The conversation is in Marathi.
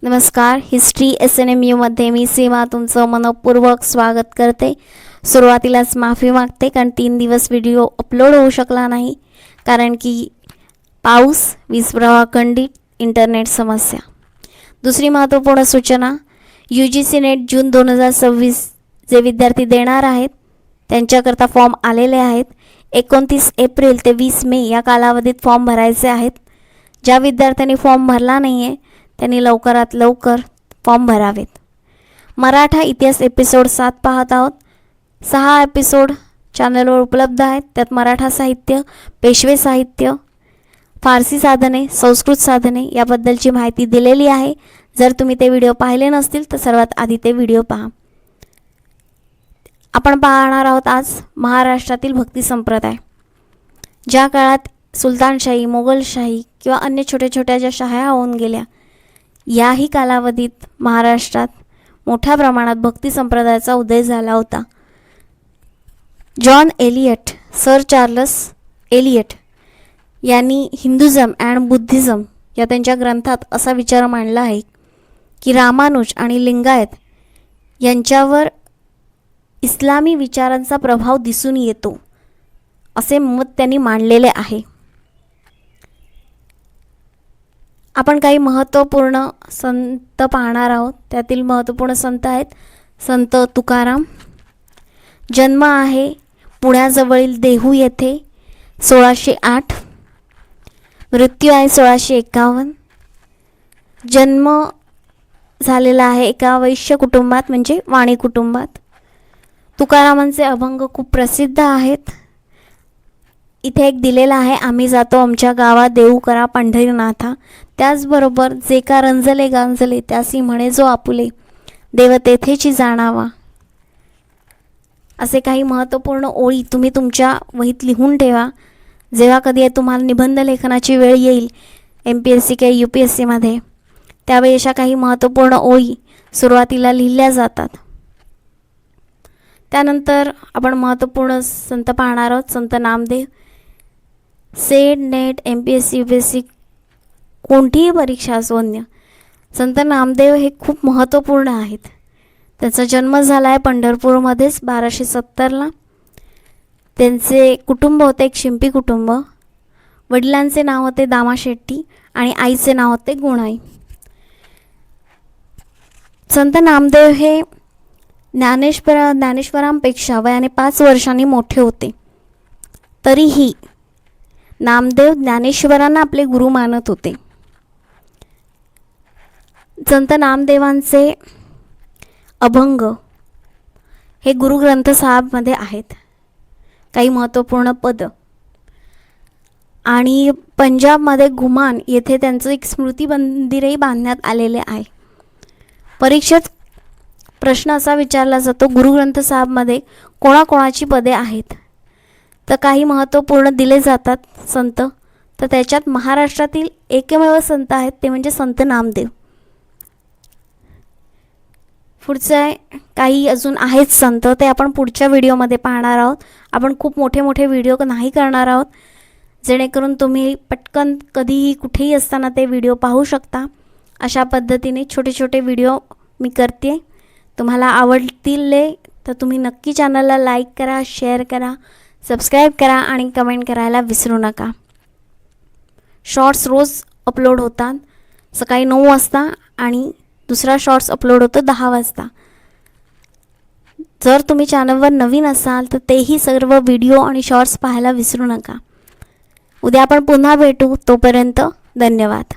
नमस्कार. हिस्ट्री SNMU मध्ये मी सीमा तुमचं मनपूर्वक स्वागत करते. सुरुवातीलाच माफी मागते कारण 3 दिवस व्हिडिओ अपलोड होऊ शकला नाही कारण की पाऊस, वीज प्रवाह खंडित, इंटरनेट समस्या. दुसरी महत्त्वपूर्ण सूचना, UGC नेट जून 2026 जे विद्यार्थी देणार आहेत त्यांच्याकरता फॉर्म आलेले आहेत. 29 एप्रिल ते 20 मे या कालावधीत फॉर्म भरायचे आहेत. ज्या विद्यार्थ्यांनी फॉर्म भरला नाही आहे त्यांनी लवकरात लवकर फॉर्म भरावेत. मराठा इतिहास एपिसोड 7 पाहत आहोत. 6 एपिसोड चॅनलवर उपलब्ध आहेत. त्यात मराठा साहित्य, पेशवे साहित्य, फारसी साधने, संस्कृत साधने याबद्दलची माहिती दिलेली आहे. जर तुम्ही ते व्हिडिओ पाहिले नसतील तर सर्वात आधी ते व्हिडिओ पहा. आपण पाहणार आहोत आज महाराष्ट्रातील भक्ती संप्रदाय. ज्या काळात सुलतानशाही, मोगलशाही किंवा अन्य छोट्या छोट्या ज्या शाह्या होऊन गेल्या, याही कालावधीत महाराष्ट्रात मोठ्या प्रमाणात भक्ती संप्रदायाचा उदय झाला होता. John Eliot, Sir Charles Eliot यांनी हिंदुझम अँड बुद्धिझम या त्यांच्या ग्रंथात असा विचार मांडला आहे की रामानुज आणि लिंगायत यांच्यावर इस्लामी विचारांचा प्रभाव दिसून येतो, असे मत त्यांनी मांडलेले आहे. आपण काही महत्त्वपूर्ण संत पाहणार आहोत. त्यातील महत्त्वपूर्ण संत आहेत संत तुकाराम. जन्म आहे पुण्याजवळील देहू येथे 1608. मृत्यू आहे 1651. जन्म झालेला आहे एका वैश्य कुटुंबात म्हणजे वाणी कुटुंबात. तुकारामांचे अभंग खूप प्रसिद्ध आहेत. इथे एक दिलेला आहे, आम्ही जातो आमच्या गावात देऊ करा पंढरीनाथा. त्याचबरोबर जे का रंजले गांजले त्यासी म्हणे जो आपुले देव तेथेची जाणावा. असे काही महत्त्वपूर्ण ओळी तुम्ही तुमच्या वहीत लिहून ठेवा. जेव्हा कधी तुम्हाला निबंध लेखनाची वेळ येईल MPSC किंवा UPSC मध्ये, त्यावेळी अशा काही महत्त्वपूर्ण ओळी सुरुवातीला लिहिल्या जातात. त्यानंतर आपण महत्त्वपूर्ण संत पाहणार आहोत. संत Namdev. Set, net, MPSC, UPSC कोणतीही परीक्षा असो अन्य, संत नामदेव हे खूप महत्त्वपूर्ण आहेत. त्यांचा जन्म झाला आहे पंढरपूरमध्येच 1270ला. त्यांचे कुटुंब होते एक शिंपी कुटुंब. वडिलांचे नाव होते दामा शेट्टी आणि आईचे नाव होते गुणाई. संत नामदेव हे ज्ञानेश्वरांपेक्षा वयाने 5 वर्षांनी मोठे होते. तरीही नामदेव ज्ञानेश्वरांना आपले गुरु मानत होते. संत नामदेवांचे अभंग हे गुरुग्रंथ साहेबमध्ये आहेत. काही महत्त्वपूर्ण पद. आणि पंजाबमध्ये घुमान येथे त्यांचं एक स्मृती मंदिरही बांधण्यात आलेले आहे. परीक्षेत प्रश्न असा विचारला जातो, गुरुग्रंथ साहेबमध्ये कोणाकोणाची पदे आहेत, तर काही महत्त्वपूर्ण दिले जातात संत. तर त्याच्यात महाराष्ट्रातील एकमेव संत आहेत ते म्हणजे संत नामदेव. पुढचे काही अजून आहेत संत, ते आपण पुढच्या व्हिडिओमध्ये पाहणार आहोत. आपण खूप मोठे मोठे व्हिडिओ नाही करणार आहोत, जेणेकरून तुम्ही पटकन कधीही कुठेही असताना ते व्हिडिओ पाहू शकता. अशा पद्धतीने छोटे छोटे व्हिडिओ मी करते. तुम्हाला आवडतील तर तुम्ही नक्की चॅनलला लाईक करा, शेअर करा, सबस्क्राईब करा आणि कमेंट करायला विसरू नका. शॉर्ट्स रोज अपलोड होतात सकाळी 9 वाजता आणि दुसरा शॉर्ट्स अपलोड होतो 10 वाजता. जर तुम्ही चॅनलवर नवीन असाल तर तेही सर्व व्हिडिओ आणि शॉर्ट्स पाहायला विसरू नका. उद्या आपण पुन्हा भेटू. तोपर्यंत धन्यवाद.